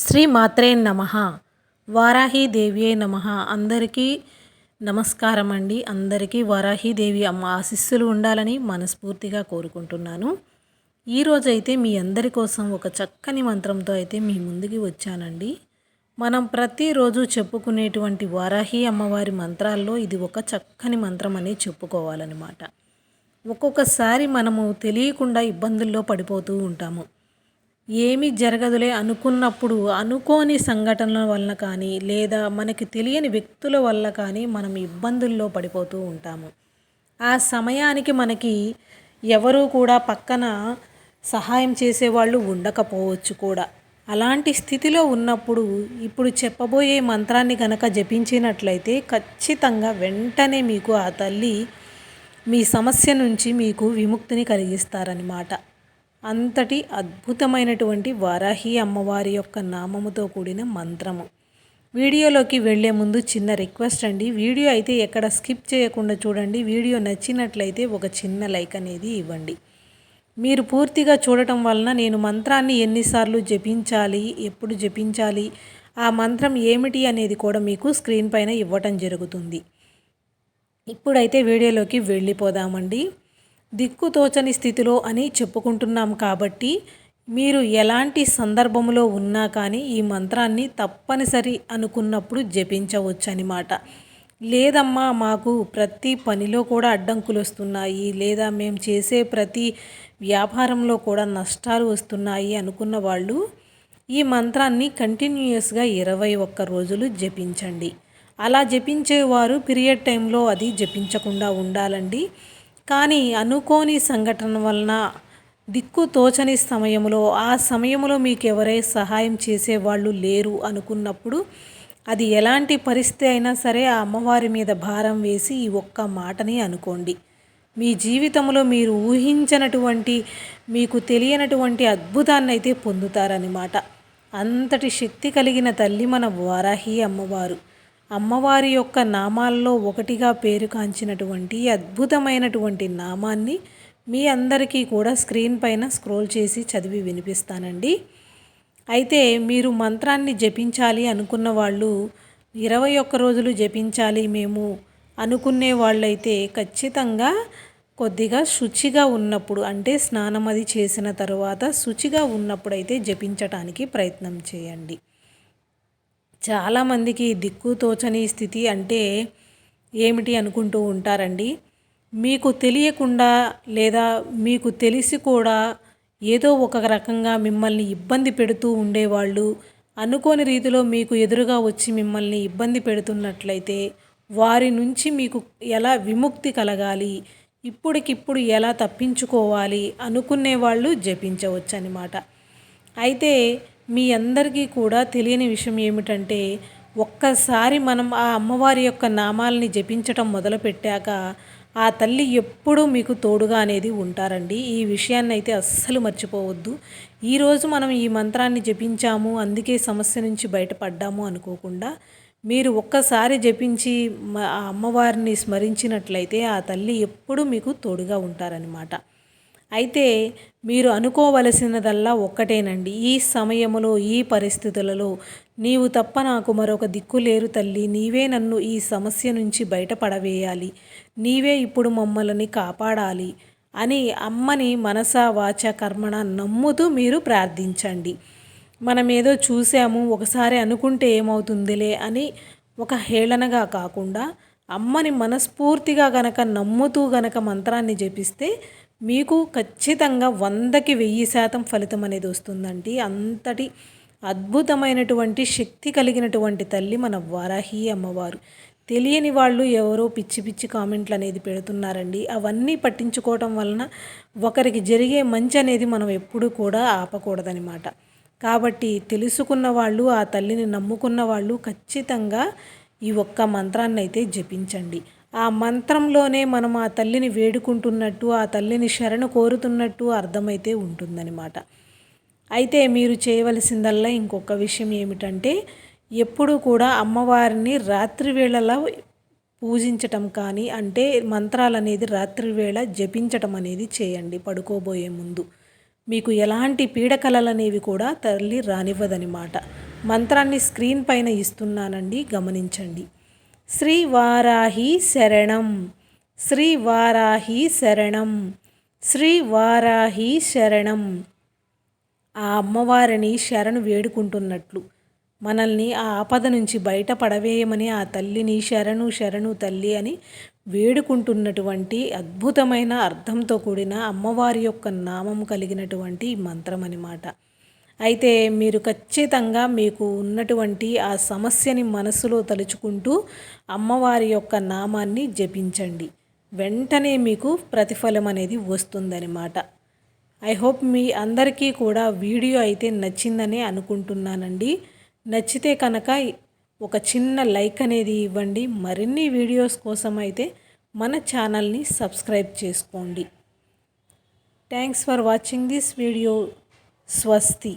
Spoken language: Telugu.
శ్రీ మాత్రే నమః. వారాహీదేవ్యే నమః. అందరికీ నమస్కారం అండి. అందరికీ వారాహీదేవి అమ్మ ఆశీస్సులు ఉండాలని మనస్ఫూర్తిగా కోరుకుంటున్నాను. ఈరోజైతే మీ అందరి కోసం ఒక చక్కని మంత్రంతో అయితే మీ ముందుకి వచ్చానండి. మనం ప్రతిరోజు చెప్పుకునేటువంటి వారాహి అమ్మవారి మంత్రాల్లో ఇది ఒక చక్కని మంత్రం అని చెప్పుకోవాలన్నమాట. ఒక్కొక్కసారి మనము తెలియకుండా ఇబ్బందుల్లో పడిపోతూ ఉంటాము. ఏమీ జరగదులే అనుకున్నప్పుడు అనుకోని సంఘటనల వలన కానీ లేదా మనకి తెలియని వ్యక్తుల వల్ల కానీ మనం ఇబ్బందుల్లో పడిపోతూ ఉంటాము. ఆ సమయానికి మనకి ఎవరూ కూడా పక్కన సహాయం చేసేవాళ్ళు ఉండకపోవచ్చు కూడా. అలాంటి స్థితిలో ఉన్నప్పుడు ఇప్పుడు చెప్పబోయే మంత్రాన్ని కనుక జపించినట్లయితే ఖచ్చితంగా వెంటనే మీకు ఆ తల్లి మీ సమస్య నుంచి మీకు విముక్తిని కలిగిస్తారన్నమాట. అంతటి అద్భుతమైనటువంటి వారాహి అమ్మవారి యొక్క నామముతో కూడిన మంత్రము. వీడియోలోకి వెళ్ళే ముందు చిన్న రిక్వెస్ట్ అండి. వీడియో అయితే ఎక్కడ స్కిప్ చేయకుండా చూడండి. వీడియో నచ్చినట్లయితే ఒక చిన్న లైక్ అనేది ఇవ్వండి. మీరు పూర్తిగా చూడటం వలన నేను మంత్రాన్ని ఎన్నిసార్లు జపించాలి, ఎప్పుడు జపించాలి, ఆ మంత్రం ఏమిటి అనేది కూడా మీకు స్క్రీన్ పైన ఇవ్వటం జరుగుతుంది. ఇప్పుడైతే వీడియోలోకి వెళ్ళిపోదామండి. దిక్కుతోచని స్థితిలో అని చెప్పుకుంటున్నాం కాబట్టి మీరు ఎలాంటి సందర్భంలో ఉన్నా కానీ ఈ మంత్రాన్ని తప్పనిసరి అనుకున్నప్పుడు జపించవచ్చు అన్నమాట. లేదమ్మా మాకు ప్రతి పనిలో కూడా అడ్డంకులు వస్తున్నాయి, లేదా మేము చేసే ప్రతి వ్యాపారంలో కూడా నష్టాలు వస్తున్నాయి అనుకున్న వాళ్ళు ఈ మంత్రాన్ని కంటిన్యూయస్గా 21 రోజులు జపించండి. అలా జపించేవారు పీరియడ్ టైంలో అది జపించకుండా ఉండాలండి. కానీ అనుకోని సంఘటన వలన దిక్కు తోచని సమయంలో ఆ సమయంలో మీకు ఎవరై సహాయం చేసేవాళ్ళు లేరు అనుకున్నప్పుడు అది ఎలాంటి పరిస్థితి అయినా సరే ఆ అమ్మవారి మీద భారం వేసి ఈ ఒక్క మాటని అనుకోండి. మీ జీవితంలో మీరు ఊహించినటువంటి మీకు తెలియనటువంటి అద్భుతాన్ని అయితే పొందుతారన్నమాట. అంతటి శక్తి కలిగిన తల్లి మన వారాహి అమ్మవారు. అమ్మవారి యొక్క నామాల్లో ఒకటిగా పేరుకాంచినటువంటి అద్భుతమైనటువంటి నామాన్ని మీ అందరికీ కూడా స్క్రీన్ పైన స్క్రోల్ చేసి చదివి వినిపిస్తానండి. అయితే మీరు మంత్రాన్ని జపించాలి అనుకున్న వాళ్ళు 21 రోజులు జపించాలి మేము అనుకునే వాళ్ళైతే ఖచ్చితంగా కొద్దిగా శుచిగా ఉన్నప్పుడు, అంటే స్నానం అది చేసిన తర్వాత శుచిగా ఉన్నప్పుడైతే జపించటానికి ప్రయత్నం చేయండి. చాలామందికి దిక్కు తోచని స్థితి అంటే ఏమిటి అనుకుంటూ ఉంటారండి. మీకు తెలియకుండా లేదా మీకు తెలిసి కూడా ఏదో ఒక రకంగా మిమ్మల్ని ఇబ్బంది పెడుతూ ఉండేవాళ్ళు అనుకోని రీతిలో మీకు ఎదురుగా వచ్చి మిమ్మల్ని ఇబ్బంది పెడుతున్నట్లయితే వారి నుంచి మీకు ఎలా విముక్తి కలగాలి, ఇప్పటికిప్పుడు ఎలా తప్పించుకోవాలి అనుకునే వాళ్ళు జపించవచ్చు అన్నమాట. అయితే మీ అందరికీ కూడా తెలియని విషయం ఏమిటంటే ఒక్కసారి మనం ఆ అమ్మవారి యొక్క నామాలని జపించటం మొదలుపెట్టాక ఆ తల్లి ఎప్పుడూ మీకు తోడుగా అనేది ఉంటారండి. ఈ విషయాన్ని అయితే అస్సలు మర్చిపోవద్దు. ఈరోజు మనం ఈ మంత్రాన్ని జపించాము అందుకే సమస్య నుంచి బయటపడ్డాము అనుకోకుండా మీరు ఒక్కసారి జపించి ఆ అమ్మవారిని స్మరించినట్లయితే ఆ తల్లి ఎప్పుడూ మీకు తోడుగా ఉంటారనమాట. అయితే మీరు అనుకోవలసినదల్లా ఒక్కటేనండి. ఈ సమయంలో ఈ పరిస్థితులలో నీవు తప్ప నాకు మరొక దిక్కు లేరు తల్లి, నీవే నన్ను ఈ సమస్య నుంచి బయటపడవేయాలి, నీవే ఇప్పుడు మమ్మల్ని కాపాడాలి అని అమ్మని మనసా వాచ కర్మణ నమ్ముతూ మీరు ప్రార్థించండి. మనమేదో చూసాము ఒకసారి అనుకుంటే ఏమవుతుందిలే అని ఒక హేళనగా కాకుండా అమ్మని మనస్ఫూర్తిగా గనక నమ్ముతూ గనక మంత్రాన్ని జపిస్తే మీకు ఖచ్చితంగా 100కి 1000% ఫలితం అనేది వస్తుందండి. అంతటి అద్భుతమైనటువంటి శక్తి కలిగినటువంటి తల్లి మన వారాహి అమ్మవారు. తెలియని వాళ్ళు ఎవరో పిచ్చి పిచ్చి కామెంట్లు అనేది పెడుతున్నారండి. అవన్నీ పట్టించుకోవటం వలన ఒకరికి జరిగే మంచి అనేది మనం ఎప్పుడూ కూడా ఆపకూడదనమాట. కాబట్టి తెలుసుకున్న వాళ్ళు ఆ తల్లిని నమ్ముకున్న వాళ్ళు ఖచ్చితంగా ఈ ఒక్క మంత్రాన్ని అయితే జపించండి. ఆ మంత్రంలోనే మనం ఆ తల్లిని వేడుకుంటున్నట్టు ఆ తల్లిని శరణు కోరుతున్నట్టు అర్థమైతే ఉంటుందన్నమాట. అయితే మీరు చేయవలసిందల్లా ఇంకొక విషయం ఏమిటంటే ఎప్పుడు కూడా అమ్మవారిని రాత్రి వేళలా పూజించటం కానీ, అంటే మంత్రాలు అనేది రాత్రి వేళ జపించటం అనేది చేయండి పడుకోబోయే ముందు. మీకు ఎలాంటి పీడకలలనేవి కూడా తల్లి రానివ్వదనమాట. మంత్రాన్ని స్క్రీన్ పైన ఇస్తున్నానండి, గమనించండి. శ్రీ వారాహి శరణం, శ్రీ వారాహి శరణం, శ్రీ వారాహి శరణం. ఆ అమ్మవారిని శరణు వేడుకుంటున్నట్లు, మనల్ని ఆ ఆపద నుంచి బయటపడవేయమని ఆ తల్లిని శరణు శరణు తల్లి అని వేడుకుంటున్నటువంటి అద్భుతమైన అర్థంతో కూడిన అమ్మవారి యొక్క నామం కలిగినటువంటి మంత్రం అన్నమాట. అయితే మీరు ఖచ్చితంగా మీకు ఉన్నటువంటి ఆ సమస్యని మనసులో తలుచుకుంటూ అమ్మవారి యొక్క నామాన్ని జపించండి. వెంటనే మీకు ప్రతిఫలం అనేది వస్తుందన్నమాట. ఐ హోప్ మీ అందరికీ కూడా వీడియో అయితే నచ్చిందని అనుకుంటున్నానండి. నచ్చితే కనుక ఒక చిన్న లైక్ అనేది ఇవ్వండి. మరిన్ని వీడియోస్ కోసం అయితే మన ఛానల్ని సబ్స్క్రైబ్ చేసుకోండి. Thanks for watching this video. స్వస్తి.